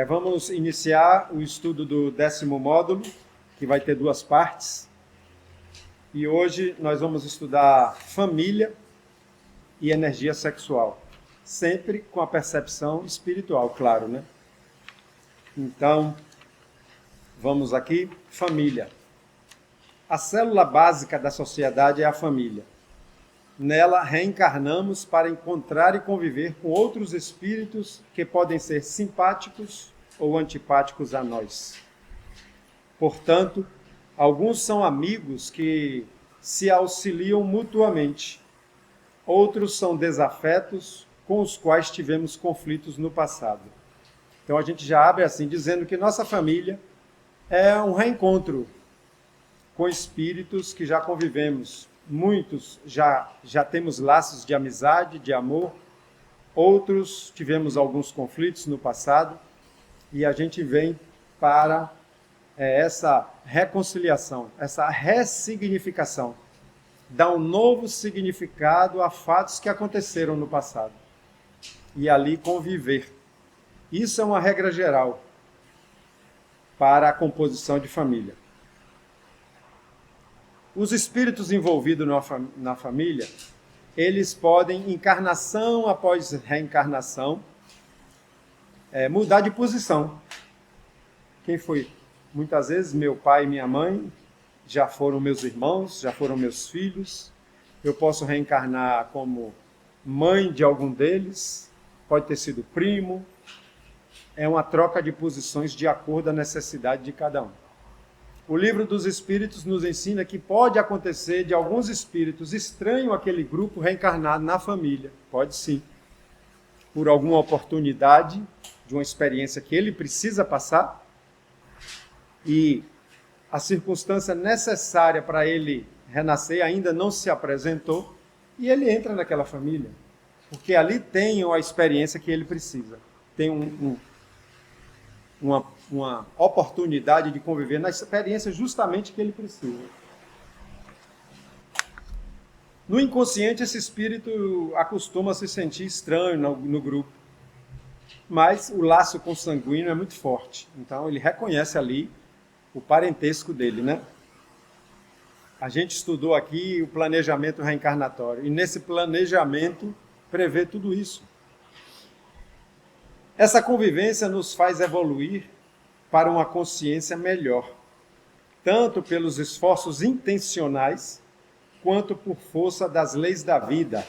Vamos iniciar o estudo do 10º módulo, que vai ter 2 partes. E hoje nós vamos estudar família e energia sexual. Sempre com a percepção espiritual, claro, né? Então, vamos aqui, família. A célula básica da sociedade é a família. Nela, reencarnamos para encontrar e conviver com outros espíritos que podem ser simpáticos ou antipáticos a nós. Portanto, alguns são amigos que se auxiliam mutuamente. Outros são desafetos com os quais tivemos conflitos no passado. Então, a gente já abre assim, dizendo que nossa família é um reencontro com espíritos que já convivemos. Muitos já temos laços de amizade, de amor. Outros tivemos alguns conflitos no passado. E a gente vem para essa reconciliação, essa ressignificação. Dar um novo significado a fatos que aconteceram no passado. E ali conviver. Isso é uma regra geral para a composição de família. Os espíritos envolvidos na família, eles podem, encarnação após reencarnação, mudar de posição. Quem foi? Muitas vezes meu pai e minha mãe, já foram meus irmãos, já foram meus filhos. Eu posso reencarnar como mãe de algum deles, pode ter sido primo. É uma troca de posições de acordo com a necessidade de cada um. O livro dos Espíritos nos ensina que pode acontecer de alguns espíritos estranhos àquele grupo reencarnar na família. Pode sim. Por alguma oportunidade, de uma experiência que ele precisa passar, e a circunstância necessária para ele renascer ainda não se apresentou, e ele entra naquela família. Porque ali tem a experiência que ele precisa. Tem uma oportunidade de conviver na experiência justamente que ele precisa. No inconsciente, esse espírito acostuma a se sentir estranho no grupo, mas o laço consanguíneo é muito forte, então ele reconhece ali o parentesco dele, né? A gente estudou aqui o planejamento reencarnatório, e nesse planejamento prevê tudo isso. Essa convivência nos faz evoluir para uma consciência melhor, tanto pelos esforços intencionais, quanto por força das leis da vida.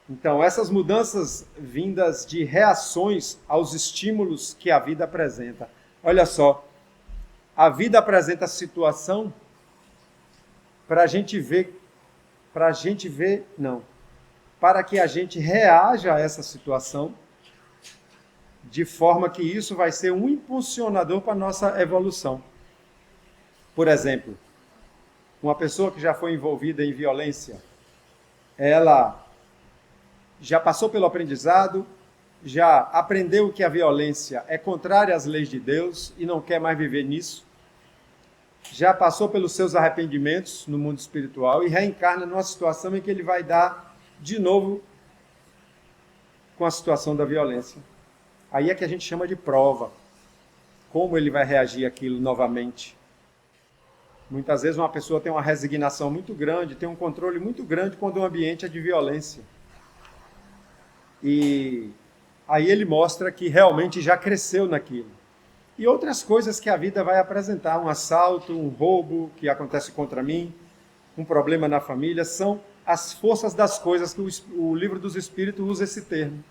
Então, essas mudanças vindas de reações aos estímulos que a vida apresenta. Olha só, a vida apresenta a situação para que a gente reaja a essa situação, de forma que isso vai ser um impulsionador para a nossa evolução. Por exemplo, uma pessoa que já foi envolvida em violência, ela já passou pelo aprendizado, já aprendeu que a violência é contrária às leis de Deus e não quer mais viver nisso, já passou pelos seus arrependimentos no mundo espiritual e reencarna numa situação em que ele vai dar de novo com a situação da violência. Aí é que a gente chama de prova. Como ele vai reagir àquilo novamente? Muitas vezes uma pessoa tem uma resignação muito grande, tem um controle muito grande quando o ambiente é de violência. E aí ele mostra que realmente já cresceu naquilo. E outras coisas que a vida vai apresentar, um assalto, um roubo que acontece contra mim, um problema na família, são as forças das coisas, que o livro dos Espíritos usa esse termo.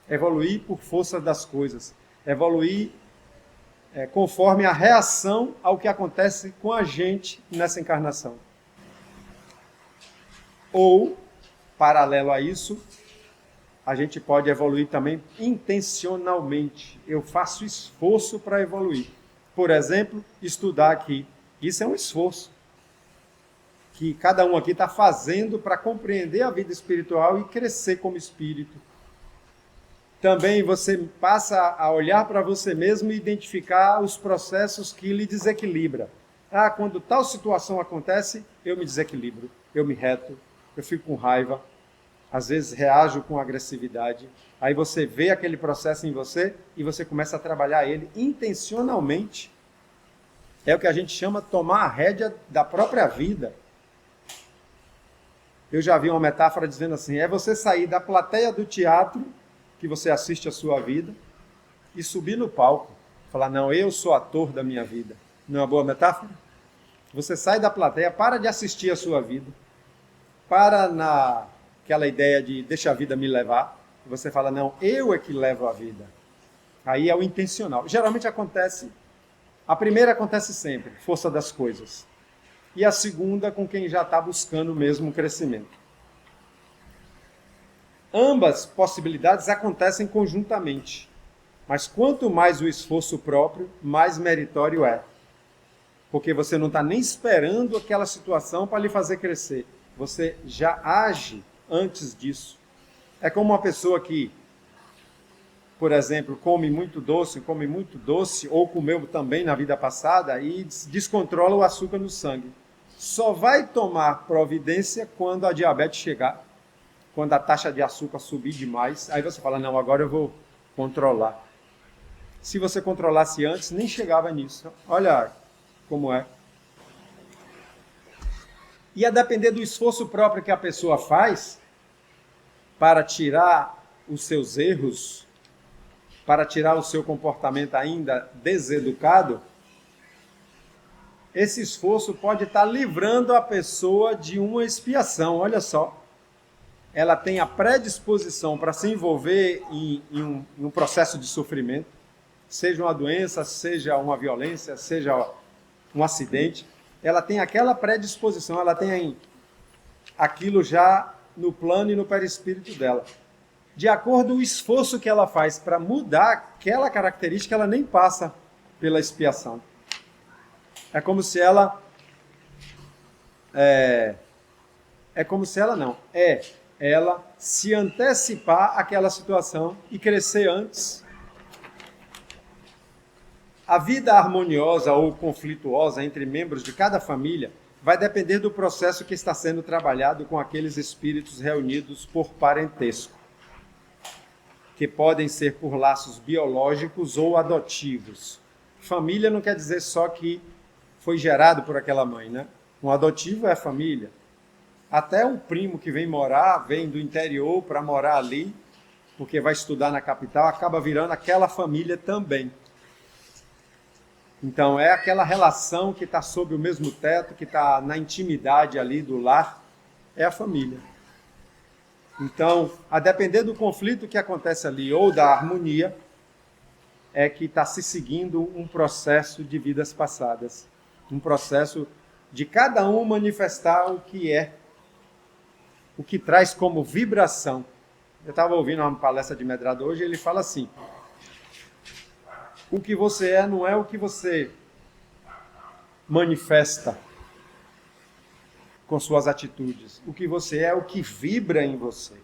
Evoluir por força das coisas. Evoluir conforme a reação ao que acontece com a gente nessa encarnação. Ou, paralelo a isso, a gente pode evoluir também intencionalmente. Eu faço esforço para evoluir. Por exemplo, estudar aqui. Isso é um esforço que cada um aqui está fazendo para compreender a vida espiritual e crescer como espírito. Também você passa a olhar para você mesmo e identificar os processos que lhe desequilibram. Quando tal situação acontece, eu me desequilibro, eu me reto, eu fico com raiva. às vezes reajo com agressividade. Aí você vê aquele processo em você e você começa a trabalhar ele intencionalmente. É o que a gente chama de tomar a rédea da própria vida. Eu já vi uma metáfora dizendo assim, é você sair da plateia do teatro, que você assiste a sua vida, e subir no palco. Falar, não, eu sou ator da minha vida. Não é uma boa metáfora? Você sai da plateia, para de assistir a sua vida. Para naquela ideia de deixa a vida me levar. Você fala, não, eu é que levo a vida. Aí é o intencional. Geralmente acontece, a primeira acontece sempre, força das coisas. E a segunda com quem já está buscando o mesmo crescimento. Ambas possibilidades acontecem conjuntamente. Mas quanto mais o esforço próprio, mais meritório é. Porque você não está nem esperando aquela situação para lhe fazer crescer. Você já age antes disso. É como uma pessoa que, por exemplo, come muito doce, ou comeu também na vida passada, e descontrola o açúcar no sangue. Só vai tomar providência quando a diabetes chegar, quando a taxa de açúcar subir demais. Aí você fala, não, agora eu vou controlar. Se você controlasse antes, nem chegava nisso. Olha como é. E a depender do esforço próprio que a pessoa faz para tirar os seus erros, para tirar o seu comportamento ainda deseducado, esse esforço pode estar livrando a pessoa de uma expiação. Olha só, ela tem a predisposição para se envolver em um processo de sofrimento, seja uma doença, seja uma violência, seja um acidente. Ela tem aquela predisposição, ela tem aquilo já no plano e no perispírito dela. De acordo com o esforço que ela faz para mudar aquela característica, ela nem passa pela expiação. É como se ela se antecipar àquela situação e crescer antes. A vida harmoniosa ou conflituosa entre membros de cada família vai depender do processo que está sendo trabalhado com aqueles espíritos reunidos por parentesco, que podem ser por laços biológicos ou adotivos. Família não quer dizer só que foi gerado por aquela mãe, né? Um adotivo é família. Até um primo que vem do interior para morar ali, porque vai estudar na capital, acaba virando aquela família também. Então, é aquela relação que está sob o mesmo teto, que está na intimidade ali do lar, é a família. Então, a depender do conflito que acontece ali, ou da harmonia, é que está se seguindo um processo de vidas passadas. Um processo de cada um manifestar o que é, o que traz como vibração. Eu estava ouvindo uma palestra de Medrado hoje, e ele fala assim, o que você é não é o que você manifesta com suas atitudes. O que você é o que vibra em você.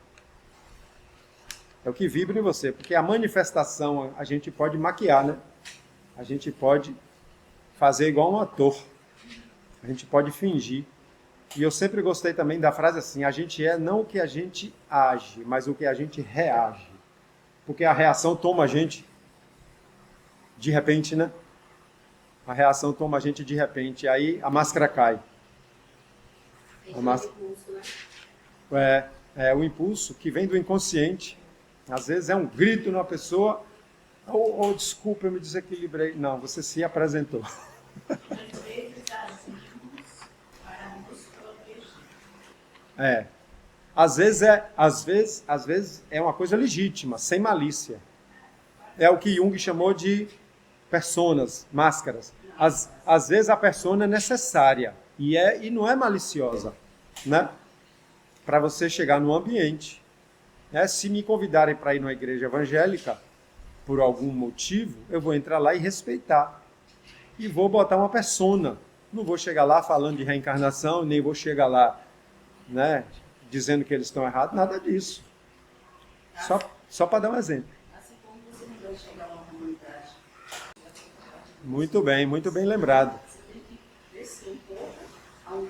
É o que vibra em você, porque a manifestação a gente pode maquiar, né? A gente pode fazer igual um ator. A gente pode fingir. E eu sempre gostei também da frase assim, a gente é não o que a gente age, mas o que a gente reage. Porque a reação toma a gente de repente, né? A reação toma a gente de repente, aí a máscara cai. É o impulso que vem do inconsciente. Às vezes é um grito numa pessoa, desculpa, eu me desequilibrei. Não, você se apresentou. Às vezes é uma coisa legítima, sem malícia. É o que Jung chamou de personas, máscaras. Às vezes a persona é necessária e não é maliciosa, né? Para você chegar no ambiente. Se me convidarem para ir numa igreja evangélica, por algum motivo, eu vou entrar lá e respeitar. E vou botar uma persona. Não vou chegar lá falando de reencarnação, nem vou chegar lá, né, dizendo que eles estão errados, nada disso. Só para dar um exemplo. Assim como você não vai chegar a uma comunidade. Muito bem lembrado. Você tem que descer um pouco a um.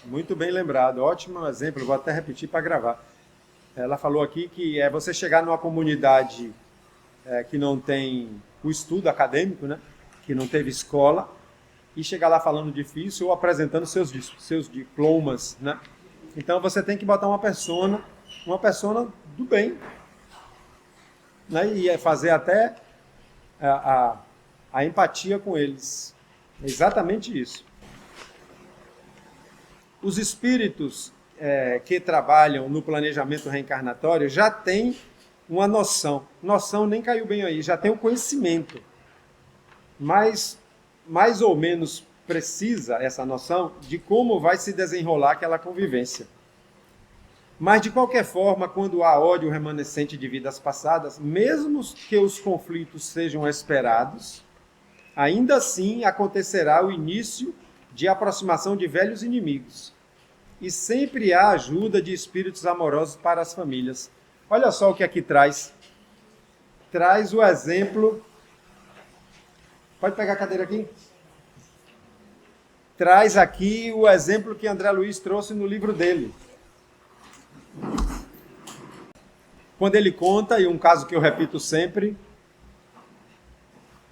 Muito bem lembrado. Ótimo exemplo. Vou até repetir para gravar. Ela falou aqui que é você chegar numa comunidade que não tem o estudo acadêmico, né? Que não teve escola, e chegar lá falando difícil ou apresentando seus diplomas, né? Então você tem que botar uma persona do bem, né? E fazer até a empatia com eles. É exatamente isso. Os espíritos que trabalham no planejamento reencarnatório já têm uma noção. Noção nem caiu bem aí, já tem o conhecimento. Mas mais ou menos precisa essa noção de como vai se desenrolar aquela convivência. Mas, de qualquer forma, quando há ódio remanescente de vidas passadas, mesmo que os conflitos sejam esperados, ainda assim acontecerá o início de aproximação de velhos inimigos. E sempre há ajuda de espíritos amorosos para as famílias. Olha só o que aqui traz. Traz o exemplo... Pode pegar a cadeira aqui? Traz aqui o exemplo que André Luiz trouxe no livro dele. Quando ele conta, e um caso que eu repito sempre,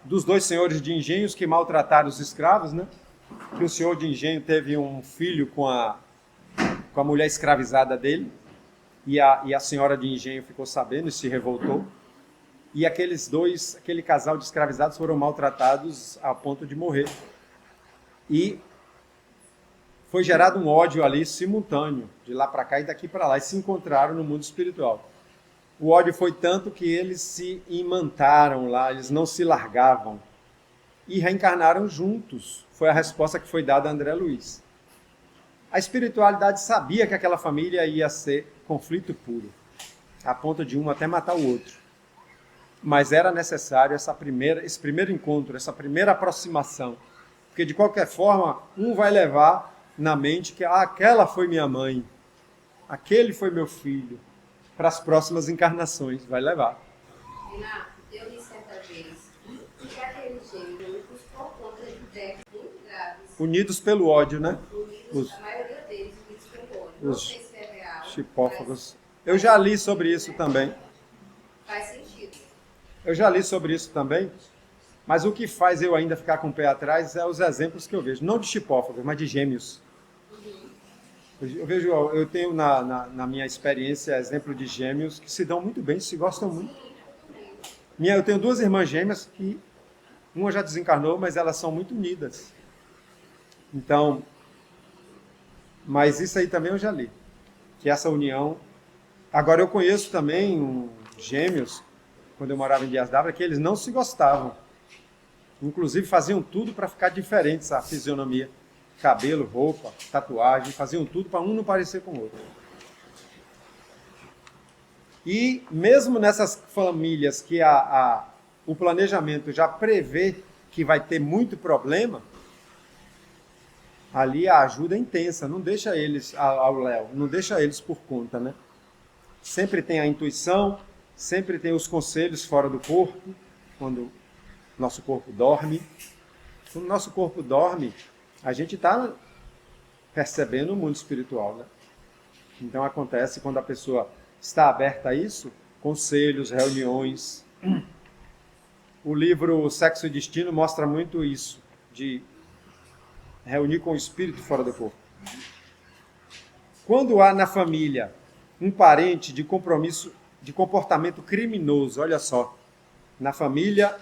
dos 2 senhores de engenhos que maltrataram os escravos, né? Que o senhor de engenho teve um filho com a mulher escravizada dele, e a senhora de engenho ficou sabendo e se revoltou. E aquele casal de escravizados foram maltratados a ponto de morrer. E foi gerado um ódio ali simultâneo, de lá para cá e daqui para lá, e se encontraram no mundo espiritual. O ódio foi tanto que eles se imantaram lá, eles não se largavam. E reencarnaram juntos. Foi a resposta que foi dada a André Luiz. A espiritualidade sabia que aquela família ia ser conflito puro, a ponto de um até matar o outro. Mas era necessário esse primeiro encontro, essa primeira aproximação. Porque, de qualquer forma, um vai levar na mente que aquela foi minha mãe, aquele foi meu filho, para as próximas encarnações. Vai levar. Renato, eu li certa vez que aqueles gêmeos por conta de débitos muito graves. Unidos pelo ódio, né? A maioria deles unidos pelo ódio. Não Os sei se é real. chipófagos. Eu já li sobre isso também. Faz sentido. Eu já li sobre isso também, mas o que faz eu ainda ficar com o pé atrás é os exemplos que eu vejo, não de chipófagos, mas de gêmeos. Eu tenho na minha experiência exemplo de gêmeos que se dão muito bem, se gostam muito. Eu tenho 2 irmãs gêmeas que uma já desencarnou, mas elas são muito unidas. Então, mas isso aí também eu já li, que essa união... Agora eu conheço também gêmeos, quando eu morava em Dias d'Ávila, que eles não se gostavam. Inclusive faziam tudo para ficar diferentes a fisionomia. Cabelo, roupa, tatuagem, faziam tudo para um não parecer com o outro. E mesmo nessas famílias que o planejamento já prevê que vai ter muito problema, ali a ajuda é intensa, não deixa eles ao léu, não deixa eles por conta, né? Sempre tem a intuição, sempre tem os conselhos fora do corpo, quando nosso corpo dorme. Quando nosso corpo dorme, a gente está percebendo o mundo espiritual, né? Então acontece quando a pessoa está aberta a isso, conselhos, reuniões. O livro Sexo e Destino mostra muito isso, de reunir com o espírito fora do corpo. Quando há na família um parente de comportamento criminoso, olha só, na família,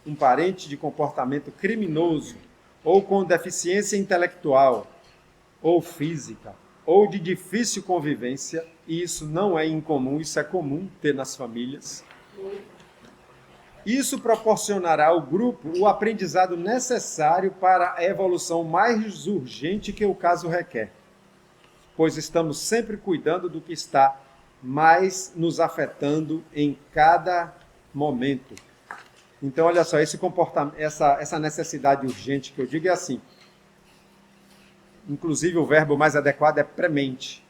um parente de comportamento criminoso, ou com deficiência intelectual, ou física, ou de difícil convivência, e isso não é incomum, isso é comum ter nas famílias. Isso proporcionará ao grupo o aprendizado necessário para a evolução mais urgente que o caso requer, pois estamos sempre cuidando do que está mais nos afetando em cada momento. Então, olha só, esse comportamento, essa necessidade urgente que eu digo é assim. Inclusive, o verbo mais adequado é premente.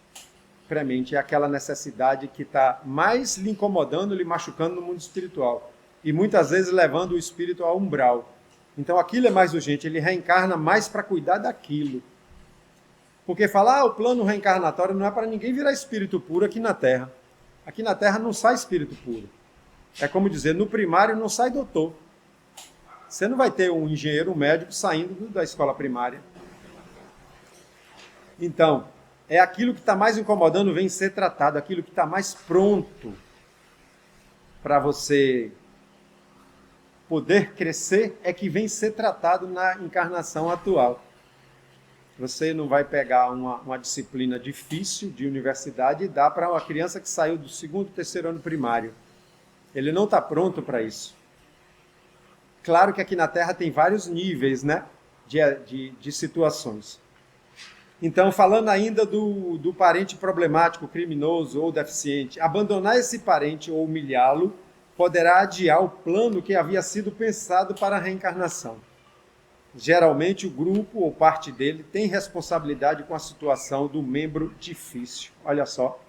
Premente é aquela necessidade que está mais lhe incomodando, lhe machucando no mundo espiritual. E muitas vezes levando o espírito ao umbral. Então, aquilo é mais urgente, ele reencarna mais para cuidar daquilo. Porque falar o plano reencarnatório não é para ninguém virar espírito puro aqui na Terra. Aqui na Terra não sai espírito puro. É como dizer, no primário não sai doutor. Você não vai ter um engenheiro, um médico saindo da escola primária. Então, é aquilo que está mais incomodando vem ser tratado, aquilo que está mais pronto para você poder crescer é que vem ser tratado na encarnação atual. Você não vai pegar uma disciplina difícil de universidade e dar para uma criança que saiu do 2º, 3º ano primário. Ele não está pronto para isso. Claro que aqui na Terra tem vários níveis, né, de situações. Então, falando ainda do parente problemático, criminoso ou deficiente, abandonar esse parente ou humilhá-lo poderá adiar o plano que havia sido pensado para a reencarnação. Geralmente, o grupo ou parte dele tem responsabilidade com a situação do membro difícil. Olha só.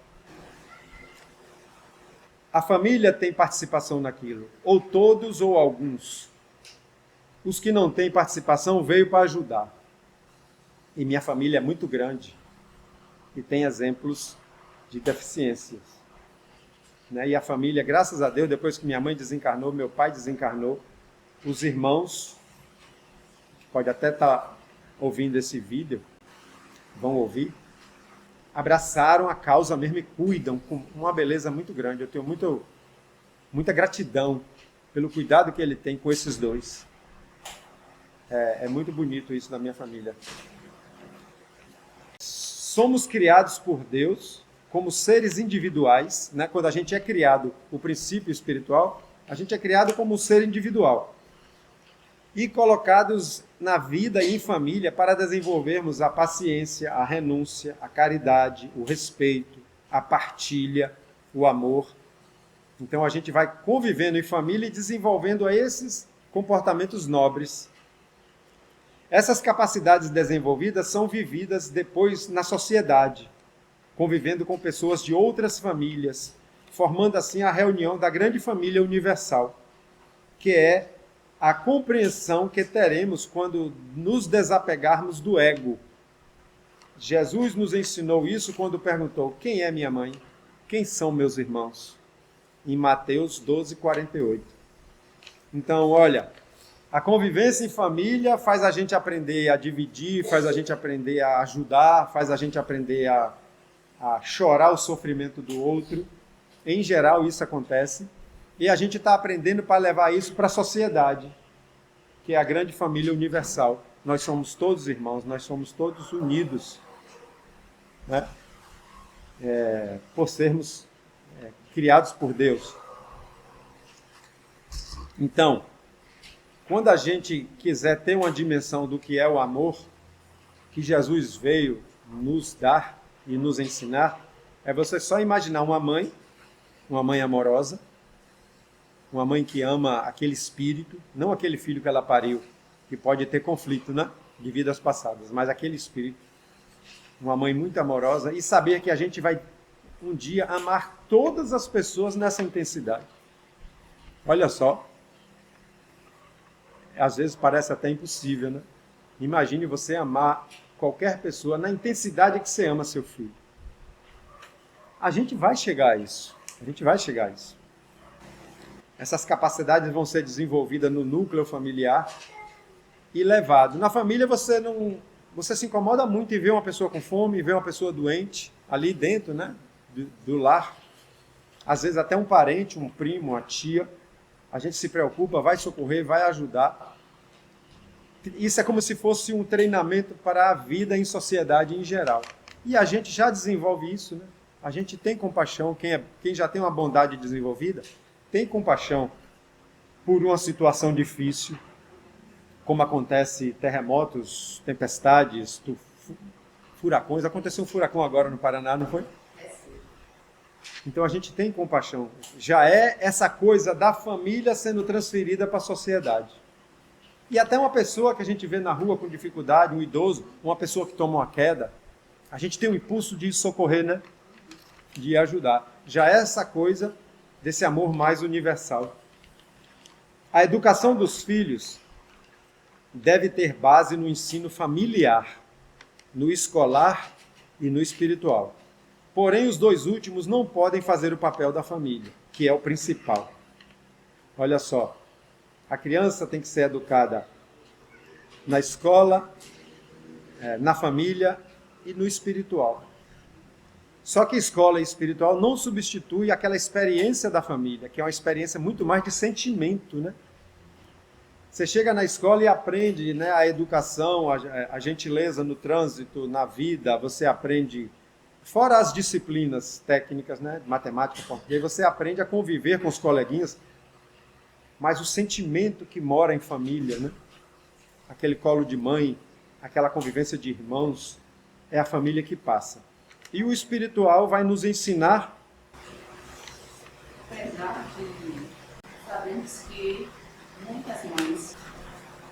A família tem participação naquilo, ou todos ou alguns. Os que não têm participação veio para ajudar. E minha família é muito grande e tem exemplos de deficiências. Né? E a família, graças a Deus, depois que minha mãe desencarnou, meu pai desencarnou, os irmãos, que pode até estar ouvindo esse vídeo, vão ouvir, abraçaram a causa mesmo e cuidam com uma beleza muito grande. Eu tenho muita gratidão pelo cuidado que ele tem com esses dois. É muito bonito isso na minha família. Somos criados por Deus como seres individuais, né? Quando a gente é criado, o princípio espiritual, a gente é criado como um ser individual. E colocados na vida e em família para desenvolvermos a paciência, a renúncia, a caridade, o respeito, a partilha, o amor. Então a gente vai convivendo em família e desenvolvendo esses comportamentos nobres. Essas capacidades desenvolvidas são vividas depois na sociedade, convivendo com pessoas de outras famílias, formando assim a reunião da grande família universal, que é a compreensão que teremos quando nos desapegarmos do ego. Jesus nos ensinou isso quando perguntou: quem é minha mãe? Quem são meus irmãos? Em Mateus 12:48. Então, olha, a convivência em família faz a gente aprender a dividir, faz a gente aprender a ajudar, faz a gente aprender a chorar o sofrimento do outro. Em geral, isso acontece. E a gente está aprendendo para levar isso para a sociedade, que é a grande família universal. Nós somos todos irmãos, nós somos todos unidos, né? Por sermos criados por Deus. Então, quando a gente quiser ter uma dimensão do que é o amor, que Jesus veio nos dar e nos ensinar, é você só imaginar uma mãe amorosa, uma mãe que ama aquele espírito, não aquele filho que ela pariu, que pode ter conflito, né, de vidas passadas, mas aquele espírito, uma mãe muito amorosa, e saber que a gente vai um dia amar todas as pessoas nessa intensidade. Olha só, às vezes parece até impossível, né? Imagine você amar qualquer pessoa na intensidade que você ama seu filho. A gente vai chegar a isso. Essas capacidades vão ser desenvolvidas no núcleo familiar e levado. Na família você se incomoda muito em ver uma pessoa com fome, ver uma pessoa doente ali dentro, né, do lar. Às vezes até um parente, um primo, uma tia. A gente se preocupa, vai socorrer, vai ajudar. Isso é como se fosse um treinamento para a vida em sociedade em geral. E a gente já desenvolve isso, né? A gente tem compaixão, quem já tem uma bondade desenvolvida, tem compaixão por uma situação difícil, como acontece terremotos, tempestades, furacões. Aconteceu um furacão agora no Paraná, não foi? Então a gente tem compaixão. Já é essa coisa da família sendo transferida para a sociedade. E até uma pessoa que a gente vê na rua com dificuldade, um idoso, uma pessoa que toma uma queda, a gente tem o impulso de socorrer, né? De ajudar. Já é essa coisa desse amor mais universal. A educação dos filhos deve ter base no ensino familiar, no escolar e no espiritual. Porém, os dois últimos não podem fazer o papel da família, que é o principal. Olha só, a criança tem que ser educada na escola, na família e no espiritual. Só que escola e espiritual não substitui aquela experiência da família, que é uma experiência muito mais de sentimento, né? Você chega na escola e aprende, né, a educação, a gentileza no trânsito, na vida, você aprende, fora as disciplinas técnicas, né, matemática, português, você aprende a conviver com os coleguinhas, mas o sentimento que mora em família, né, aquele colo de mãe, aquela convivência de irmãos, é a família que passa. E o espiritual vai nos ensinar. Apesar de sabemos que muitas mães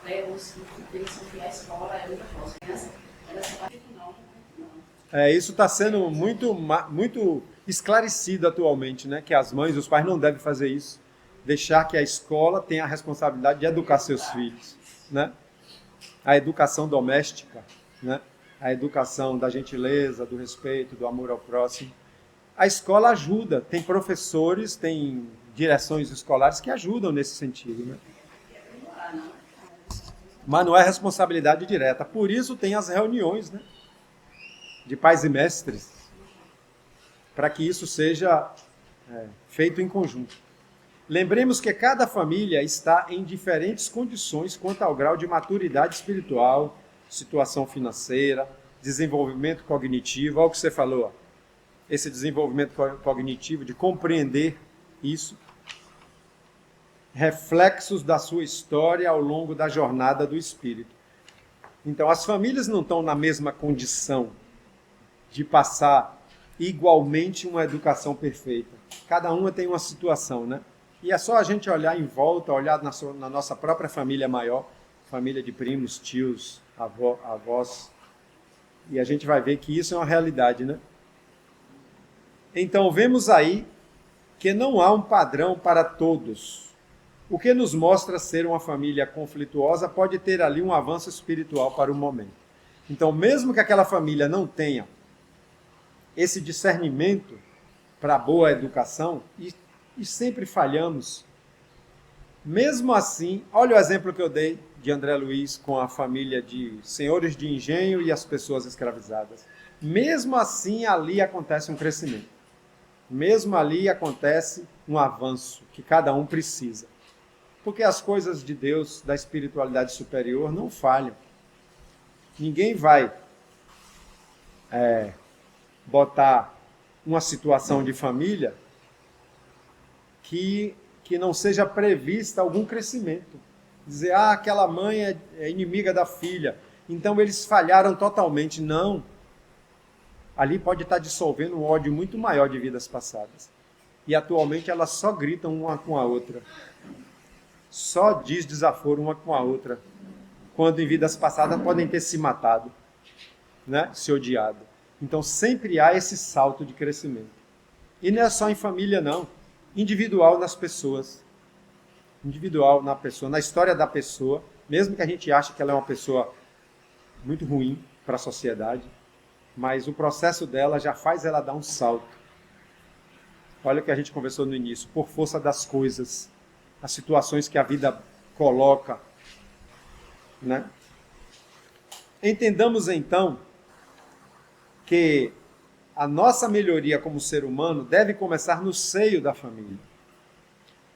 levam os filhos pensam que a escola é outra coisa. Ela só vai não. Isso está sendo muito esclarecido atualmente, né? Que as mães e os pais não devem fazer isso. Deixar que a escola tenha a responsabilidade de educar seus filhos, né? A educação doméstica, né? A educação da gentileza, do respeito, do amor ao próximo. A escola ajuda, tem professores, tem direções escolares que ajudam nesse sentido, né? Mas não é responsabilidade direta. Por isso tem as reuniões, né, de pais e mestres, para que isso seja feito em conjunto. Lembremos que cada família está em diferentes condições quanto ao grau de maturidade espiritual, situação financeira, desenvolvimento cognitivo. Olha o que você falou, ó. Esse desenvolvimento cognitivo, de compreender isso, reflexos da sua história ao longo da jornada do espírito. Então, as famílias não estão na mesma condição de passar igualmente uma educação perfeita. Cada uma tem uma situação, né? E é só a gente olhar em volta, olhar na nossa própria família maior, família de primos, tios, avós, e a gente vai ver que isso é uma realidade, né? Então, vemos aí que não há um padrão para todos. O que nos mostra ser uma família conflituosa pode ter ali um avanço espiritual para o momento. Então, mesmo que aquela família não tenha esse discernimento para a boa educação, e sempre falhamos, mesmo assim, olha o exemplo que eu dei de André Luiz com a família de senhores de engenho e as pessoas escravizadas. Mesmo assim, ali acontece um crescimento. Mesmo ali acontece um avanço que cada um precisa. Porque as coisas de Deus, da espiritualidade superior, não falham. Ninguém vai botar uma situação de família que não seja prevista algum crescimento. Dizer, aquela mãe é inimiga da filha, então eles falharam totalmente. Não. Ali pode estar dissolvendo um ódio muito maior de vidas passadas. E atualmente elas só gritam uma com a outra. Só diz desaforo uma com a outra. Quando em vidas passadas podem ter se matado, né? Se odiado. Então sempre há esse salto de crescimento. E não é só em família, não. Individual nas pessoas. Individual na pessoa, na história da pessoa, mesmo que a gente ache que ela é uma pessoa muito ruim para a sociedade, mas o processo dela já faz ela dar um salto. Olha o que a gente conversou no início, por força das coisas, as situações que a vida coloca, né? Entendamos então que a nossa melhoria como ser humano deve começar no seio da família.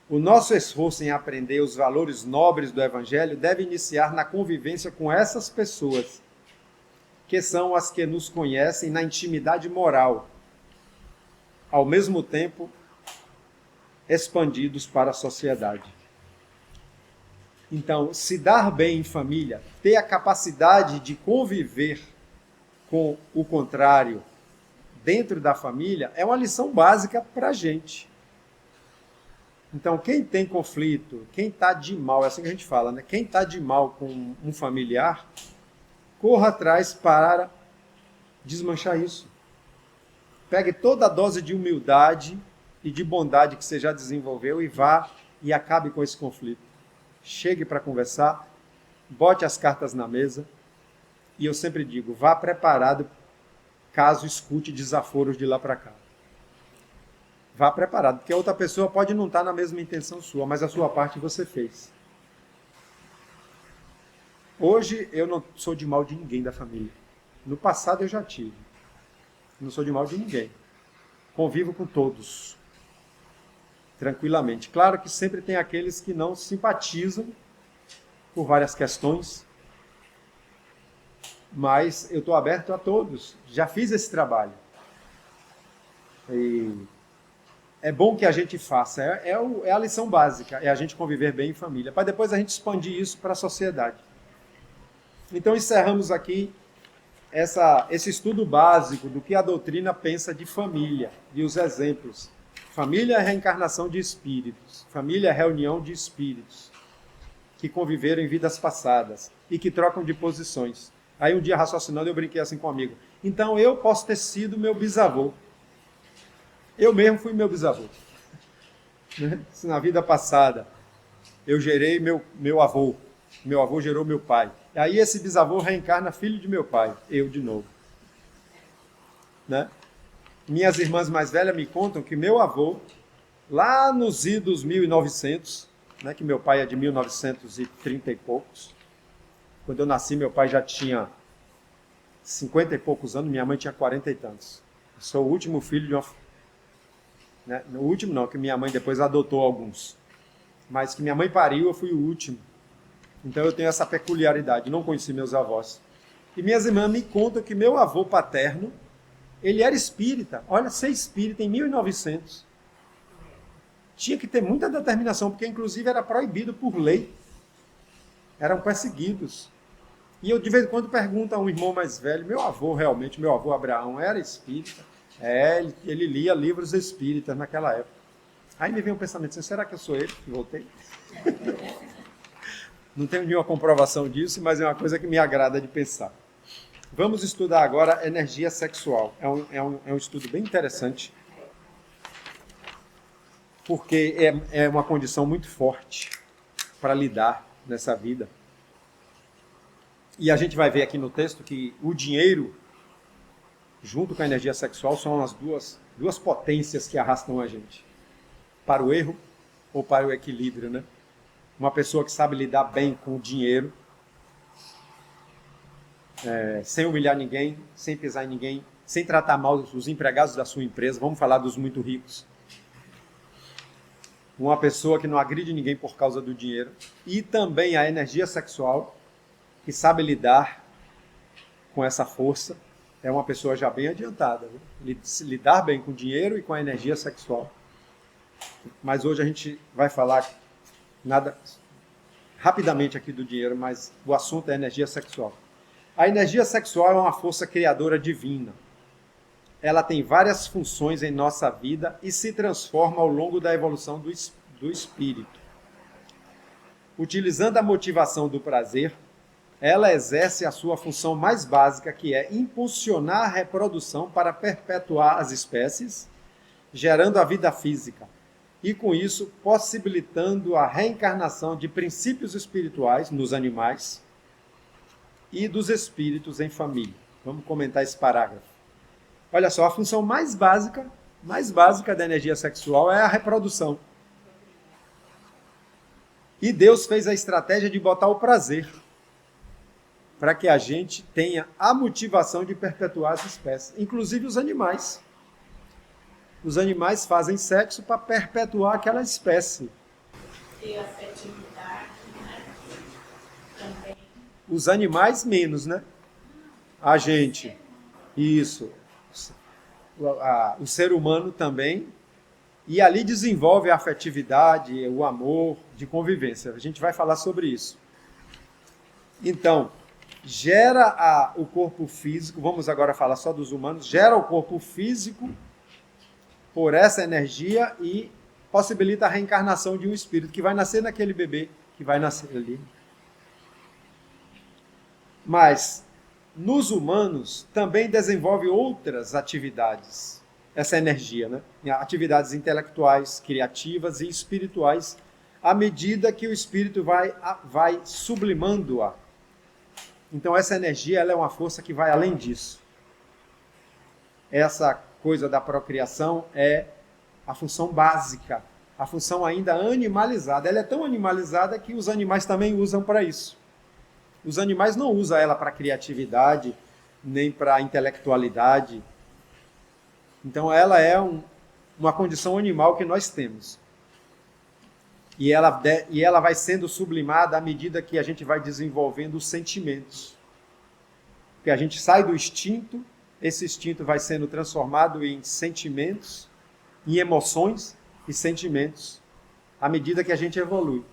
O nosso esforço em aprender os valores nobres do Evangelho deve iniciar na convivência com essas pessoas, que são as que nos conhecem na intimidade moral, ao mesmo tempo expandidos para a sociedade. Então, se dar bem em família, ter a capacidade de conviver com o contrário dentro da família, é uma lição básica para a gente. Então, quem tem conflito, quem está de mal, é assim que a gente fala, né? Quem está de mal com um familiar, corra atrás para desmanchar isso. Pegue toda a dose de humildade e de bondade que você já desenvolveu e vá e acabe com esse conflito. Chegue para conversar, bote as cartas na mesa e eu sempre digo, vá preparado caso escute desaforos de lá para cá. Vá preparado, porque a outra pessoa pode não estar na mesma intenção sua, mas a sua parte você fez. Hoje eu não sou de mal de ninguém da família. No passado eu já tive. Não sou de mal de ninguém. Convivo com todos. Tranquilamente. Claro que sempre tem aqueles que não simpatizam por várias questões, mas eu estou aberto a todos. Já fiz esse trabalho. E é bom que a gente faça. É a lição básica, é a gente conviver bem em família, para depois a gente expandir isso para a sociedade. Então encerramos aqui esse estudo básico do que a doutrina pensa de família e os exemplos. Família é reencarnação de espíritos. Família é reunião de espíritos que conviveram em vidas passadas e que trocam de posições. Aí um dia, raciocinando, eu brinquei assim com um amigo. Então eu posso ter sido meu bisavô. Eu mesmo fui meu bisavô. Se na vida passada eu gerei meu avô, meu avô gerou meu pai. Aí esse bisavô reencarna filho de meu pai, eu de novo. Né? Minhas irmãs mais velhas me contam que meu avô, lá nos idos 1900, né, que meu pai é de 1930 e poucos, quando eu nasci meu pai já tinha 50 e poucos anos, minha mãe tinha 40 e tantos. Eu sou o último filho de uma... Né? O último não, que minha mãe depois adotou alguns. Mas que minha mãe pariu, eu fui o último. Então eu tenho essa peculiaridade, não conheci meus avós. E minhas irmãs me contam que meu avô paterno, ele era espírita. Olha, ser espírita em 1900. Tinha que ter muita determinação, porque inclusive era proibido por lei. Eram perseguidos. E eu de vez em quando pergunto a um irmão mais velho, meu avô Abraão era espírita? Ele lia livros espíritas naquela época. Aí me veio um pensamento assim, será que eu sou ele que voltei? Não tenho nenhuma comprovação disso, mas é uma coisa que me agrada de pensar. Vamos estudar agora energia sexual. É um estudo bem interessante, porque é uma condição muito forte para lidar nessa vida. E a gente vai ver aqui no texto que o dinheiro, junto com a energia sexual, são as duas potências que arrastam a gente para o erro ou para o equilíbrio, né? Uma pessoa que sabe lidar bem com o dinheiro, sem humilhar ninguém, sem pisar em ninguém, sem tratar mal os empregados da sua empresa, vamos falar dos muito ricos. Uma pessoa que não agride ninguém por causa do dinheiro. E também a energia sexual, que sabe lidar com essa força, é uma pessoa já bem adiantada. Lidar bem com o dinheiro e com a energia sexual. Mas hoje a gente vai falar rapidamente aqui do dinheiro, mas o assunto é energia sexual. A energia sexual é uma força criadora divina. Ela tem várias funções em nossa vida e se transforma ao longo da evolução do espírito. Utilizando a motivação do prazer, ela exerce a sua função mais básica, que é impulsionar a reprodução para perpetuar as espécies, gerando a vida física, e com isso possibilitando a reencarnação de princípios espirituais nos animais e dos espíritos em família. Vamos comentar esse parágrafo. Olha só, a função mais básica da energia sexual é a reprodução. E Deus fez a estratégia de botar o prazer, para que a gente tenha a motivação de perpetuar as espécies, inclusive os animais. Os animais fazem sexo para perpetuar aquela espécie. E a afetividade, né? Também. Os animais menos, né? A gente. Isso. O ser humano também. E ali desenvolve a afetividade, o amor de convivência. A gente vai falar sobre isso. Então, gera o corpo físico, vamos agora falar só dos humanos, gera o corpo físico por essa energia e possibilita a reencarnação de um espírito que vai nascer naquele bebê, que vai nascer ali. Mas, nos humanos, também desenvolve outras atividades, essa energia, né? Atividades intelectuais, criativas e espirituais, à medida que o espírito vai sublimando-a. Então, essa energia ela é uma força que vai além disso. essa coisa da procriação é a função básica, a função ainda animalizada. Ela é tão animalizada que os animais também usam para isso. Os animais não usam ela para criatividade, nem para intelectualidade. Então ela é uma condição animal que nós temos. E ela vai sendo sublimada à medida que a gente vai desenvolvendo os sentimentos. Porque a gente sai do instinto, esse instinto vai sendo transformado em sentimentos, em emoções e sentimentos, à medida que a gente evolui.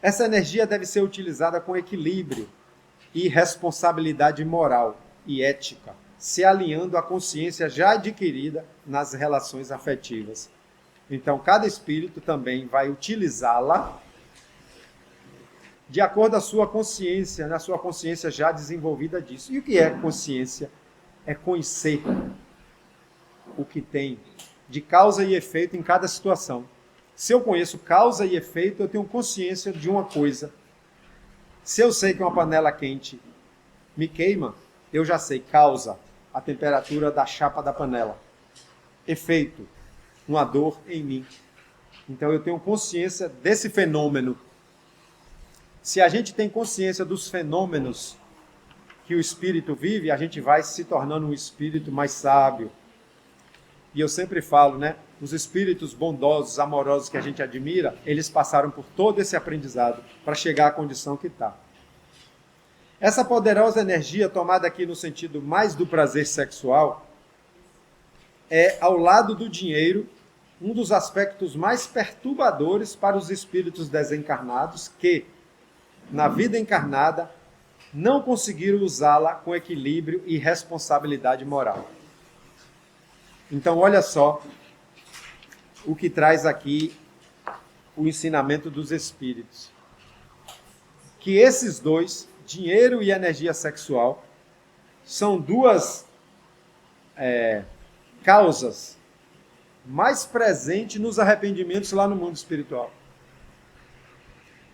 Essa energia deve ser utilizada com equilíbrio e responsabilidade moral e ética, se alinhando à consciência já adquirida nas relações afetivas. Então, cada espírito também vai utilizá-la de acordo à sua consciência, na sua consciência já desenvolvida disso. E o que é consciência? É conhecer o que tem de causa e efeito em cada situação. Se eu conheço causa e efeito, eu tenho consciência de uma coisa. Se eu sei que uma panela quente me queima, eu já sei causa, a temperatura da chapa da panela. Efeito, uma dor em mim. Então eu tenho consciência desse fenômeno. Se a gente tem consciência dos fenômenos que o espírito vive, a gente vai se tornando um espírito mais sábio. E eu sempre falo, né? Os espíritos bondosos, amorosos que a gente admira, eles passaram por todo esse aprendizado para chegar à condição que está. Essa poderosa energia, tomada aqui no sentido mais do prazer sexual, é, ao lado do dinheiro, um dos aspectos mais perturbadores para os espíritos desencarnados que, na vida encarnada, não conseguiram usá-la com equilíbrio e responsabilidade moral. Então, olha só o que traz aqui o ensinamento dos espíritos. Que esses dois, dinheiro e energia sexual, são duas causas mais presentes nos arrependimentos lá no mundo espiritual.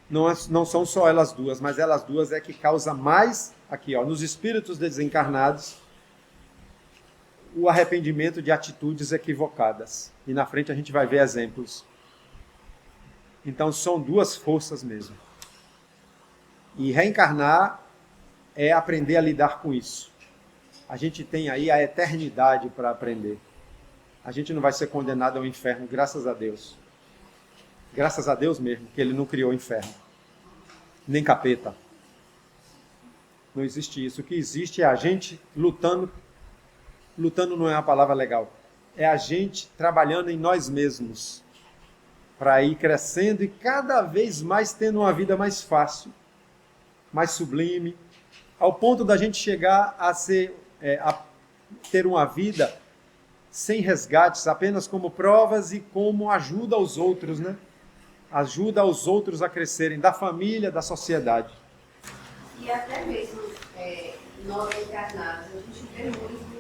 Não são só elas duas, mas elas duas é que causa mais, aqui, ó, nos espíritos desencarnados, o arrependimento de atitudes equivocadas. E na frente a gente vai ver exemplos. Então são duas forças mesmo. E reencarnar é aprender a lidar com isso. A gente tem aí a eternidade para aprender. A gente não vai ser condenado ao inferno, graças a Deus. Graças a Deus mesmo, que Ele não criou o inferno. Nem capeta. Não existe isso. O que existe é a gente lutando. Lutando não é uma palavra legal. É a gente trabalhando em nós mesmos. Para ir crescendo e cada vez mais tendo uma vida mais fácil. Mais sublime. Ao ponto da gente chegar a ter uma vida sem resgates, apenas como provas e como ajuda aos outros, né? Ajuda aos outros a crescerem, da família, da sociedade. E até mesmo nós encarnados, a gente vê muito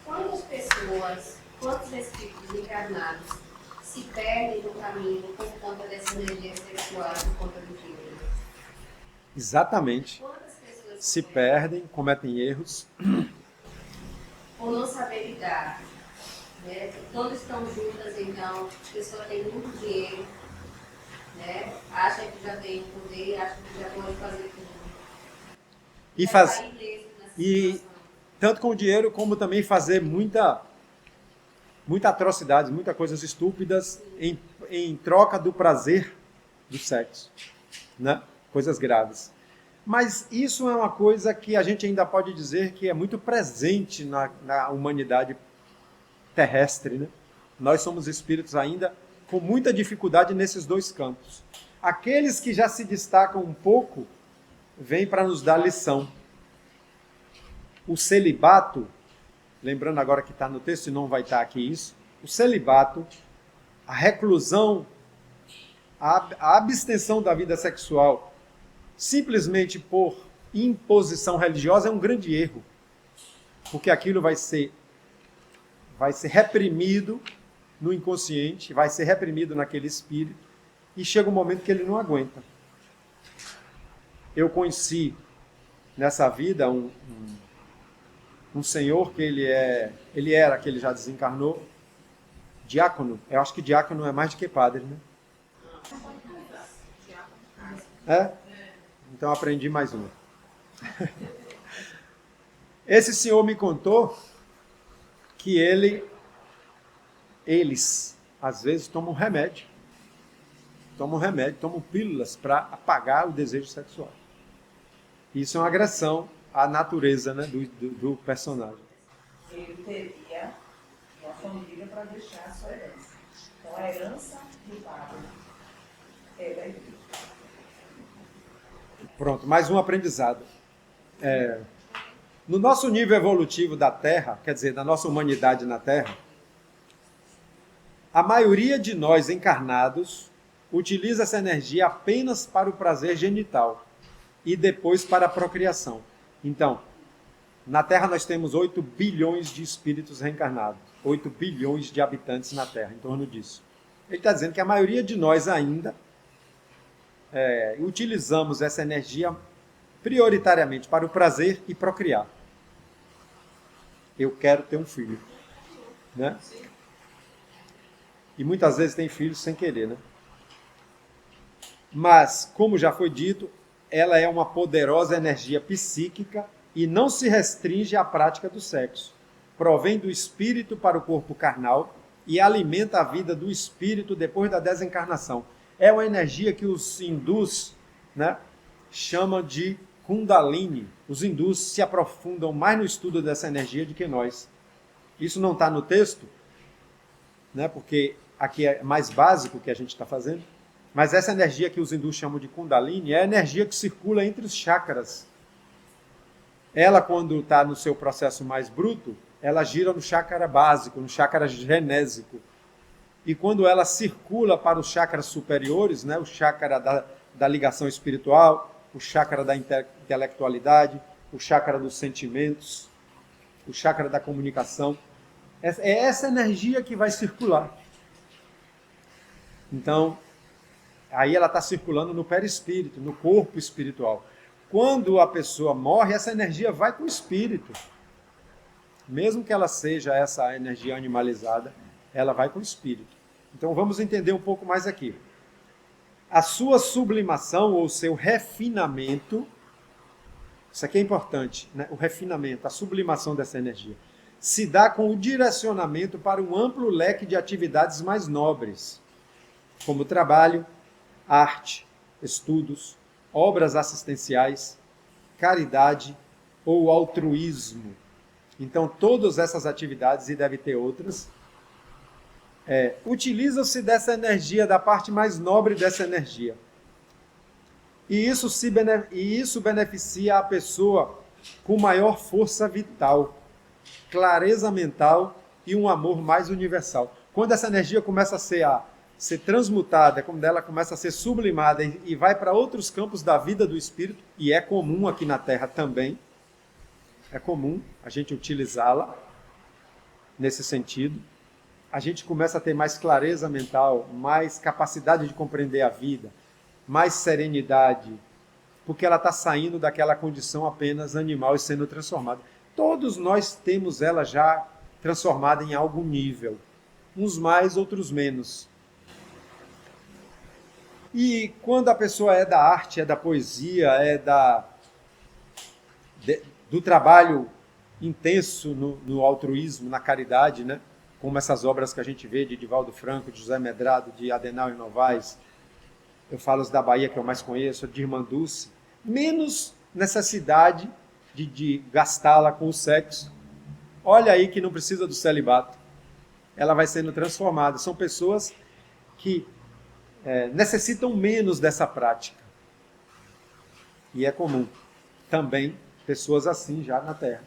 quantas pessoas, quantos espíritos encarnados se perdem no caminho por conta dessa energia sexual, por conta do dinheiro. Exatamente. Quantas pessoas Se perdem, cometem erros. por não saber lidar. Né? Quando estão juntas, então, a pessoa tem muito dinheiro, né? Acha que já tem poder, acha que já pode fazer tudo. E tanto com o dinheiro, como também fazer muita atrocidade, muitas coisas estúpidas em troca do prazer do sexo, né? Coisas graves. Mas isso é uma coisa que a gente ainda pode dizer que é muito presente na humanidade terrestre, né? Nós somos espíritos ainda com muita dificuldade nesses dois campos. Aqueles que já se destacam um pouco, vêm para nos dar lição. O celibato, lembrando agora que está no texto e não vai estar aqui isso, o celibato, a reclusão, a abstenção da vida sexual, simplesmente por imposição religiosa, é um grande erro. Porque aquilo vai ser reprimido no inconsciente, vai ser reprimido naquele espírito, e chega um momento que ele não aguenta. Eu conheci nessa vida um senhor que ele era, que ele já desencarnou, diácono. Eu acho que diácono é mais do que padre, né? É? Então aprendi mais uma. Esse senhor me contou que eles, às vezes, tomam remédio, tomam pílulas para apagar o desejo sexual. Isso é uma agressão à natureza, né, do personagem. Ele teria uma família para deixar a sua herança. Então, a herança do padre é da igreja. Pronto, mais um aprendizado. No nosso nível evolutivo da Terra, quer dizer, da nossa humanidade na Terra, a maioria de nós encarnados utiliza essa energia apenas para o prazer genital e depois para a procriação. Então, na Terra nós temos 8 bilhões de espíritos reencarnados, 8 bilhões de habitantes na Terra, em torno disso. Ele está dizendo que a maioria de nós ainda utilizamos essa energia prioritariamente para o prazer e procriar. Eu quero ter um filho, né? E muitas vezes tem filhos sem querer, né? Mas, como já foi dito, ela é uma poderosa energia psíquica e não se restringe à prática do sexo. Provém do espírito para o corpo carnal e alimenta a vida do espírito depois da desencarnação. É uma energia que os hindus, né, chamam de Kundalini. Os hindus se aprofundam mais no estudo dessa energia do que nós. Isso não está no texto, né, porque aqui é mais básico o que a gente está fazendo, mas essa energia que os hindus chamam de Kundalini é a energia que circula entre os chakras. Ela, quando está no seu processo mais bruto, ela gira no chakra básico, no chakra genésico. E quando ela circula para os chakras superiores, né, o chakra da ligação espiritual, o chakra da intelectualidade, o chakra dos sentimentos, o chakra da comunicação, é essa energia que vai circular. Então, aí ela está circulando no perispírito, no corpo espiritual. Quando a pessoa morre, essa energia vai com o espírito. Mesmo que ela seja essa energia animalizada, ela vai com o espírito. Então vamos entender um pouco mais aqui. A sua sublimação ou seu refinamento, isso aqui é importante, né? O refinamento, a sublimação dessa energia, se dá com o direcionamento para um amplo leque de atividades mais nobres, como trabalho, arte, estudos, obras assistenciais, caridade ou altruísmo. Então, todas essas atividades, e deve ter outras, utilizam-se dessa energia, da parte mais nobre dessa energia. E isso beneficia a pessoa com maior força vital, clareza mental e um amor mais universal. Quando essa energia começa a ser transmutada, quando ela começa a ser sublimada e vai para outros campos da vida do espírito, e é comum aqui na Terra também, é comum a gente utilizá-la nesse sentido, a gente começa a ter mais clareza mental, mais capacidade de compreender a vida, mais serenidade, porque ela está saindo daquela condição apenas animal e sendo transformada. Todos nós temos ela já transformada em algum nível, uns mais, outros menos. E quando a pessoa é da arte, é da poesia, do trabalho intenso no altruísmo, na caridade, né? Como essas obras que a gente vê de Divaldo Franco, de José Medrado, de Adenauer Novaes, eu falo os da Bahia que eu mais conheço, de Irmã Dulce, menos necessidade de gastá-la com o sexo. Olha aí que não precisa do celibato. Ela vai sendo transformada. São pessoas que necessitam menos dessa prática. E é comum também pessoas assim já na Terra.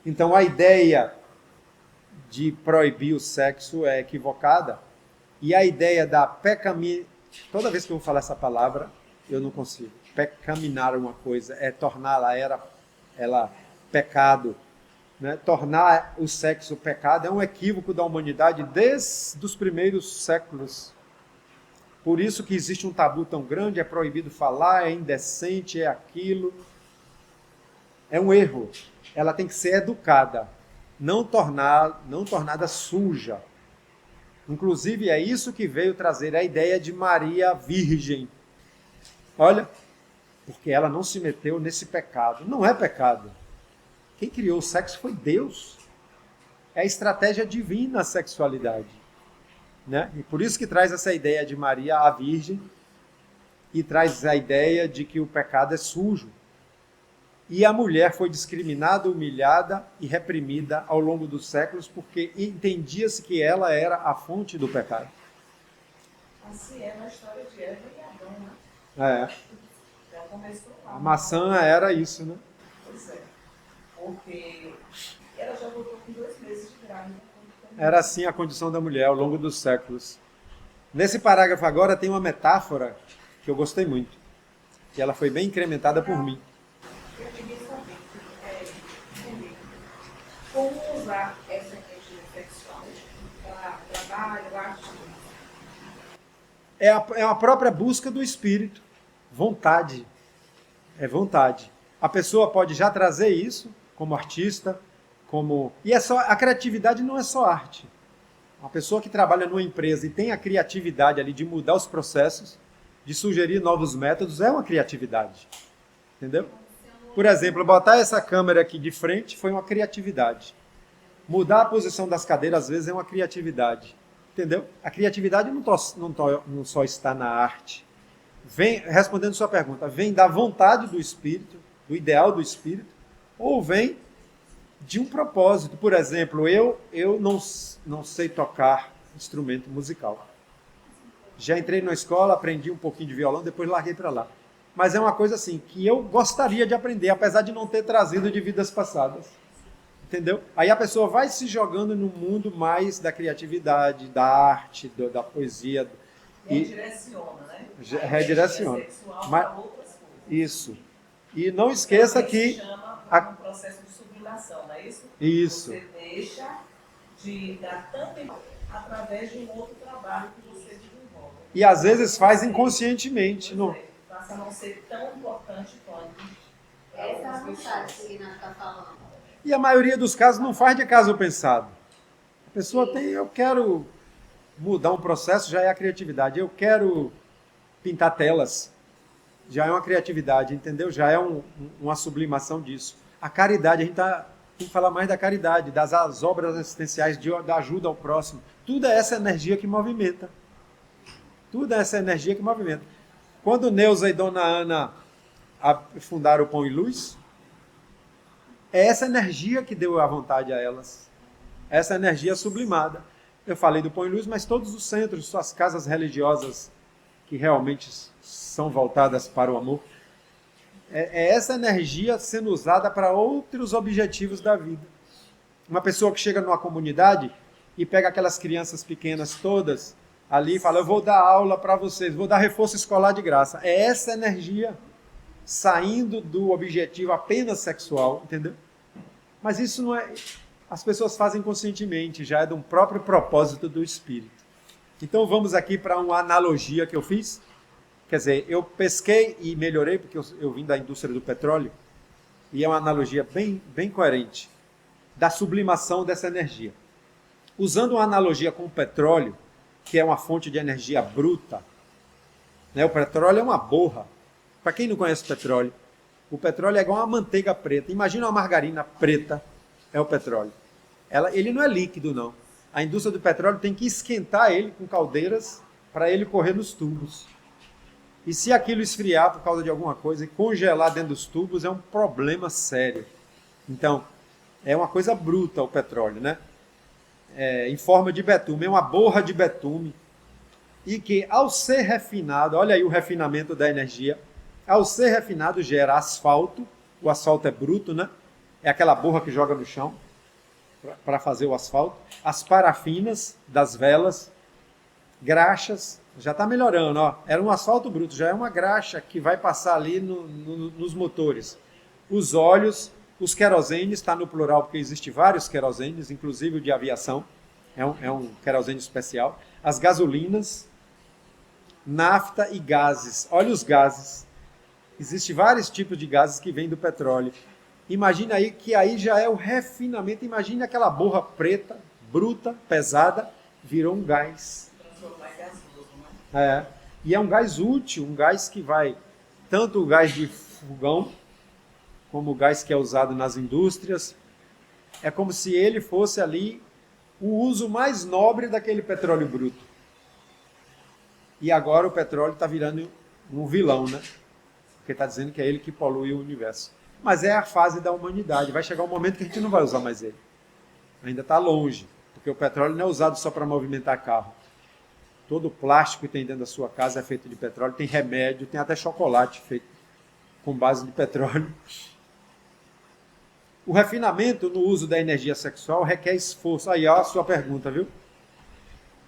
Então a ideia de proibir o sexo é equivocada, e a ideia da toda vez que eu vou falar essa palavra, eu não consigo. Pecaminar uma coisa é torná-la ela pecado, né? Tornar o sexo pecado é um equívoco da humanidade desde os primeiros séculos. Por isso que existe um tabu tão grande, é proibido falar, é indecente, é aquilo. É um erro. Ela tem que ser educada, não tornada suja. Inclusive, é isso que veio trazer a ideia de Maria Virgem. Olha, porque ela não se meteu nesse pecado. Não é pecado. Quem criou o sexo foi Deus. É a estratégia divina a sexualidade. Né? E por isso que traz essa ideia de Maria a Virgem e traz a ideia de que o pecado é sujo. E a mulher foi discriminada, humilhada e reprimida ao longo dos séculos porque entendia-se que ela era a fonte do pecado. Assim é na história de Eva e Adão, né? Já começou lá. A maçã era isso, né? Pois é. Porque ela já voltou com 2 meses de grávida. Era assim a condição da mulher ao longo dos séculos. Nesse parágrafo agora tem uma metáfora que eu gostei muito, que ela foi bem incrementada por mim. Eu queria saber, entender como usar essa energia sexual para trabalho, arte. É a própria busca do espírito. Vontade. É vontade. A pessoa pode já trazer isso como artista, E a criatividade não é só arte. Uma pessoa que trabalha numa empresa e tem a criatividade ali de mudar os processos, de sugerir novos métodos, é uma criatividade. Entendeu? Por exemplo, botar essa câmera aqui de frente foi uma criatividade. Mudar a posição das cadeiras, às vezes, é uma criatividade. Entendeu? A criatividade não só está na arte. Respondendo sua pergunta, vem da vontade do espírito, do ideal do espírito, ou vem de um propósito. Por exemplo, eu não sei tocar instrumento musical. Já entrei na escola, aprendi um pouquinho de violão, depois larguei para lá. Mas é uma coisa assim, que eu gostaria de aprender, apesar de não ter trazido de vidas passadas. Entendeu? Aí a pessoa vai se jogando no mundo mais da criatividade, da arte, da poesia. Redireciona, né? Redireciona. Mas, outras coisas. Isso. E não esqueça que... Se chama um processo de sublimação, não é isso? Isso. Você deixa de dar tanto através de um outro trabalho que você desenvolve. E às vezes faz inconscientemente. Não. Passa a não ser tão importante quanto. Essa é a vontade que o Renato está falando. E a maioria dos casos não faz de caso pensado. A pessoa tem, eu quero mudar um processo, já é a criatividade. Eu quero pintar telas, já é uma criatividade, entendeu? Já é uma sublimação disso. A caridade, a gente tem que falar mais da caridade, das obras assistenciais, da ajuda ao próximo. Tudo é essa energia que movimenta. Tudo é essa energia que movimenta. Quando Neuza e Dona Ana fundaram o Pão e Luz, é essa energia que deu a vontade a elas. Essa energia sublimada. Eu falei do Pão e Luz, mas todos os centros, suas casas religiosas que realmente são voltadas para o amor, é essa energia sendo usada para outros objetivos da vida. Uma pessoa que chega numa comunidade e pega aquelas crianças pequenas todas ali e fala, eu vou dar aula para vocês, vou dar reforço escolar de graça. É essa energia saindo do objetivo apenas sexual, entendeu? Mas isso não é... As pessoas fazem conscientemente, já é de um próprio propósito do espírito. Então vamos aqui para uma analogia que eu fiz. Quer dizer, eu pesquei e melhorei, porque eu vim da indústria do petróleo, e é uma analogia bem coerente da sublimação dessa energia. Usando uma analogia com o petróleo, que é uma fonte de energia bruta, né? O petróleo é uma borra. Para quem não conhece petróleo, o petróleo é igual uma manteiga preta. Imagina uma margarina preta, é o petróleo. Ele não é líquido, não. A indústria do petróleo tem que esquentar ele com caldeiras para ele correr nos tubos. E se aquilo esfriar por causa de alguma coisa e congelar dentro dos tubos, é um problema sério. Então, é uma coisa bruta o petróleo, né? Em forma de betume, é uma borra de betume. E que, ao ser refinado, olha aí o refinamento da energia, ao ser refinado gera asfalto, o asfalto é bruto, né? É aquela borra que joga no chão para fazer o asfalto. As parafinas das velas, graxas, já está melhorando, ó. Era um asfalto bruto, já é uma graxa que vai passar ali nos motores. Os óleos, os querosenes, está no plural porque existe vários querosenes, inclusive o de aviação, é um querosene especial. As gasolinas, nafta e gases. Olha os gases. Existem vários tipos de gases que vêm do petróleo. Imagine aí que aí já é o refinamento. Imagine aquela borra preta, bruta, pesada, virou um gás. Transformar em gasoso, né? E é um gás útil, um gás que vai, tanto o gás de fogão, como o gás que é usado nas indústrias. É como se ele fosse ali o uso mais nobre daquele petróleo bruto. E agora o petróleo está virando um vilão, né? Porque está dizendo que é ele que polui o universo. Mas é a fase da humanidade. Vai chegar um momento que a gente não vai usar mais ele. Ainda está longe, porque o petróleo não é usado só para movimentar carro. Todo o plástico que tem dentro da sua casa é feito de petróleo, tem remédio, tem até chocolate feito com base de petróleo. O refinamento no uso da energia sexual requer esforço. Aí, ó, a sua pergunta, viu?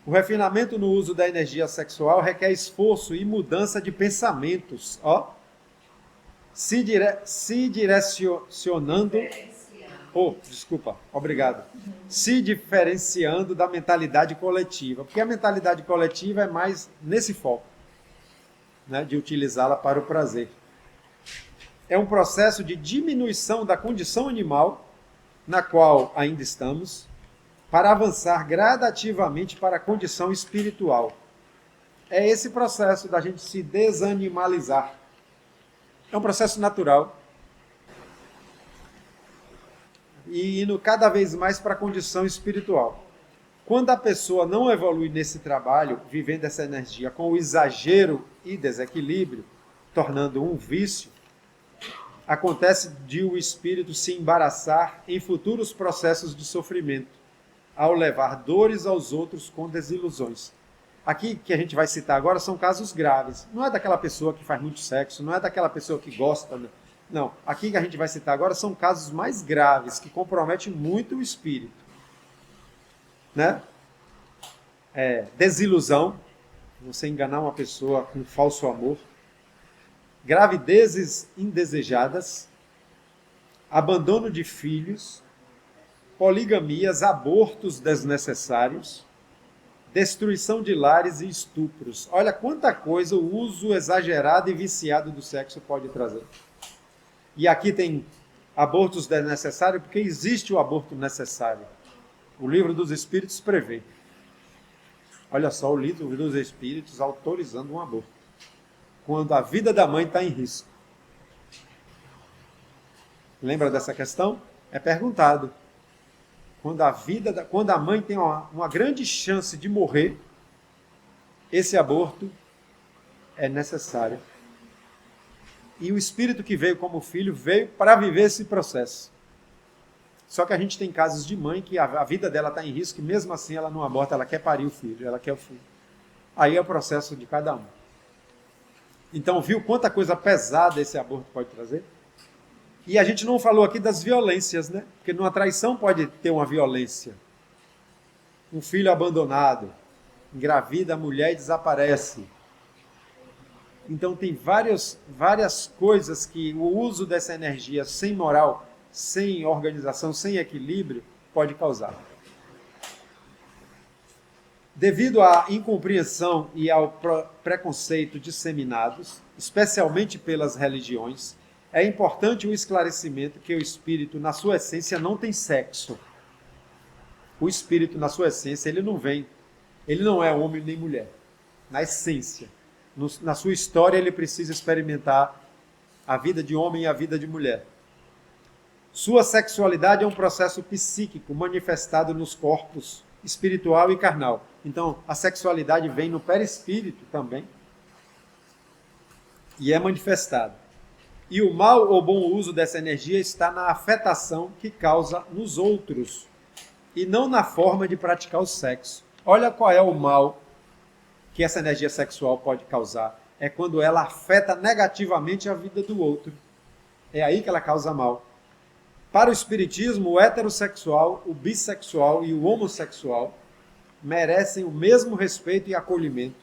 O refinamento no uso da energia sexual requer esforço e mudança de pensamentos, ó. Se direcionando... obrigado. Se diferenciando da mentalidade coletiva, porque a mentalidade coletiva é mais nesse foco, né, de utilizá-la para o prazer. É um processo de diminuição da condição animal, na qual ainda estamos, para avançar gradativamente para a condição espiritual. É esse processo da gente se desanimalizar. É um processo natural. E indo cada vez mais para a condição espiritual. Quando a pessoa não evolui nesse trabalho, vivendo essa energia com o exagero e desequilíbrio, tornando um vício, acontece de o espírito se embaraçar em futuros processos de sofrimento, ao levar dores aos outros com desilusões. Aqui que a gente vai citar agora são casos graves. Não é daquela pessoa que faz muito sexo, não é daquela pessoa que gosta. Não, aqui que a gente vai citar agora são casos mais graves, que comprometem muito o espírito. Né? Desilusão, você enganar uma pessoa com falso amor. Gravidezes indesejadas, abandono de filhos, poligamias, abortos desnecessários, destruição de lares e estupros. Olha quanta coisa o uso exagerado e viciado do sexo pode trazer. E aqui tem abortos desnecessários, porque existe o aborto necessário. O Livro dos Espíritos prevê. Olha só, o Livro dos Espíritos autorizando um aborto, quando a vida da mãe está em risco. Lembra dessa questão? É perguntado. Quando a mãe tem uma grande chance de morrer, esse aborto é necessário. E o espírito que veio como filho veio para viver esse processo. Só que a gente tem casos de mãe que a vida dela está em risco e mesmo assim ela não aborta, ela quer parir o filho, ela quer o filho. Aí é o processo de cada um. Então, viu quanta coisa pesada esse aborto pode trazer? E a gente não falou aqui das violências, né? Porque numa traição pode ter uma violência. Um filho abandonado, engravida a mulher e desaparece. Então tem várias coisas que o uso dessa energia sem moral, sem organização, sem equilíbrio, pode causar. Devido à incompreensão e ao preconceito disseminados, especialmente pelas religiões, é importante o esclarecimento que o espírito, na sua essência, não tem sexo. O espírito, na sua essência, ele não é homem nem mulher. Na essência. Na sua história, ele precisa experimentar a vida de homem e a vida de mulher. Sua sexualidade é um processo psíquico manifestado nos corpos espiritual e carnal. Então, a sexualidade vem no perispírito também e é manifestada. E o mau ou bom uso dessa energia está na afetação que causa nos outros e não na forma de praticar o sexo. Olha qual é o mal que essa energia sexual pode causar. É quando ela afeta negativamente a vida do outro. É aí que ela causa mal. Para o espiritismo, o heterossexual, o bissexual e o homossexual merecem o mesmo respeito e acolhimento,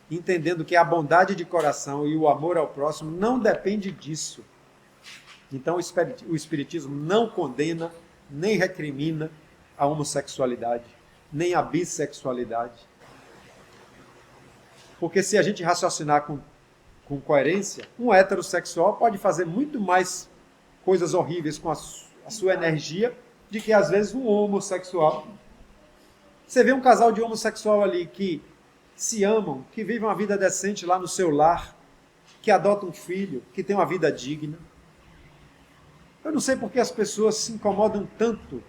entendendo que a bondade de coração e o amor ao próximo não depende disso. Então o espiritismo não condena, nem recrimina a homossexualidade, nem a bissexualidade. Porque se a gente raciocinar com coerência, um heterossexual pode fazer muito mais coisas horríveis com a sua energia, de que às vezes um homossexual, você vê um casal de homossexual ali que se amam, que vivem uma vida decente lá no seu lar, que adotam um filho, que tem uma vida digna. Eu não sei por que as pessoas se incomodam tanto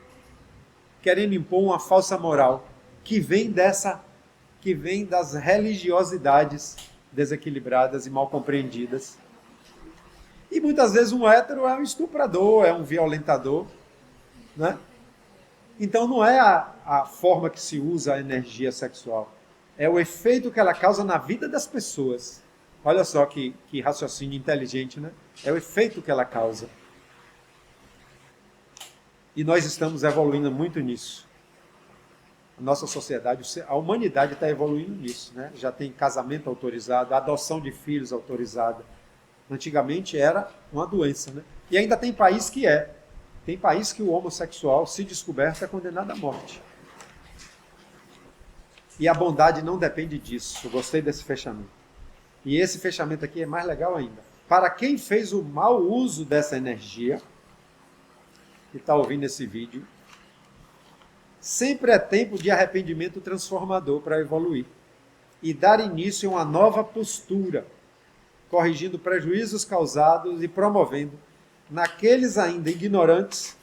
querendo impor uma falsa moral que vem das religiosidades desequilibradas e mal compreendidas. E muitas vezes um hétero é um estuprador, é um violentador, né? Então não é a forma que se usa a energia sexual, é o efeito que ela causa na vida das pessoas. Olha só que raciocínio inteligente, né? É o efeito que ela causa. E nós estamos evoluindo muito nisso. A nossa sociedade, a humanidade está evoluindo nisso, né? Já tem casamento autorizado, adoção de filhos autorizada. Antigamente era uma doença, né? E ainda tem país que é. Tem país que o homossexual, se descoberto, é condenado à morte. E a bondade não depende disso. Eu gostei desse fechamento. E esse fechamento aqui é mais legal ainda. Para quem fez o mau uso dessa energia, que está ouvindo esse vídeo, sempre é tempo de arrependimento transformador para evoluir e dar início a uma nova postura, corrigindo prejuízos causados e promovendo, naqueles ainda ignorantes,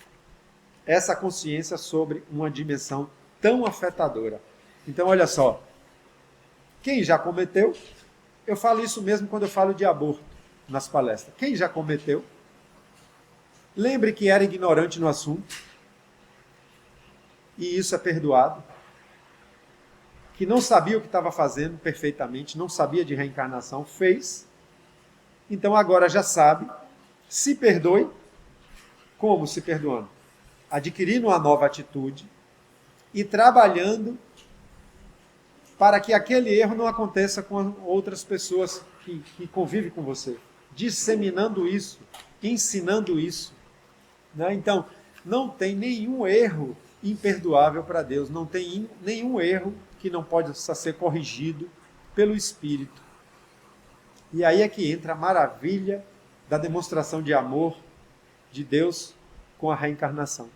essa consciência sobre uma dimensão tão afetadora. Então, olha só, quem já cometeu, eu falo isso mesmo quando eu falo de aborto nas palestras. Quem já cometeu, lembre que era ignorante no assunto, e isso é perdoado, que não sabia o que estava fazendo perfeitamente, não sabia de reencarnação, fez, então agora já sabe, se perdoe. Como se perdoando? Adquirindo uma nova atitude e trabalhando para que aquele erro não aconteça com outras pessoas que convivem com você, disseminando isso, ensinando isso, né? Então, não tem nenhum erro imperdoável para Deus, não tem nenhum erro que não possa ser corrigido pelo Espírito. E aí é que entra a maravilha da demonstração de amor de Deus com a reencarnação.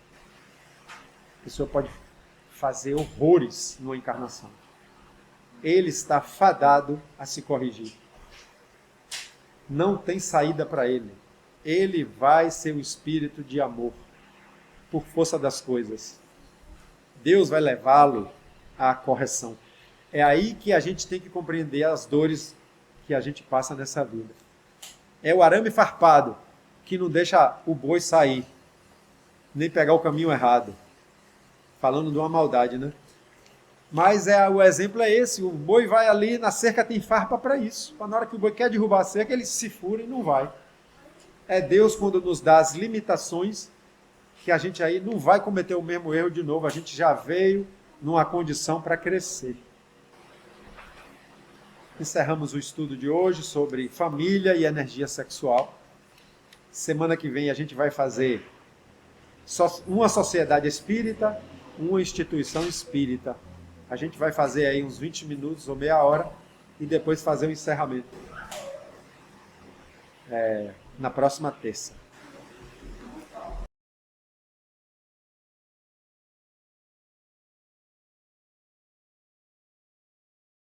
A pessoa pode fazer horrores numa encarnação. Ele está fadado a se corrigir. Não tem saída para ele. Ele vai ser o espírito de amor, por força das coisas. Deus vai levá-lo à correção. É aí que a gente tem que compreender as dores que a gente passa nessa vida. É o arame farpado que não deixa o boi sair, nem pegar o caminho errado. Falando de uma maldade, né? Mas o exemplo é esse, o boi vai ali, na cerca tem farpa para isso. Para na hora que o boi quer derrubar a cerca, ele se fura e não vai. É Deus quando nos dá as limitações, que a gente aí não vai cometer o mesmo erro de novo, a gente já veio numa condição para crescer. Encerramos o estudo de hoje sobre família e energia sexual. Semana que vem a gente vai fazer uma sociedade espírita, uma instituição espírita. A gente vai fazer aí uns 20 minutos ou meia hora e depois fazer o encerramento na próxima terça.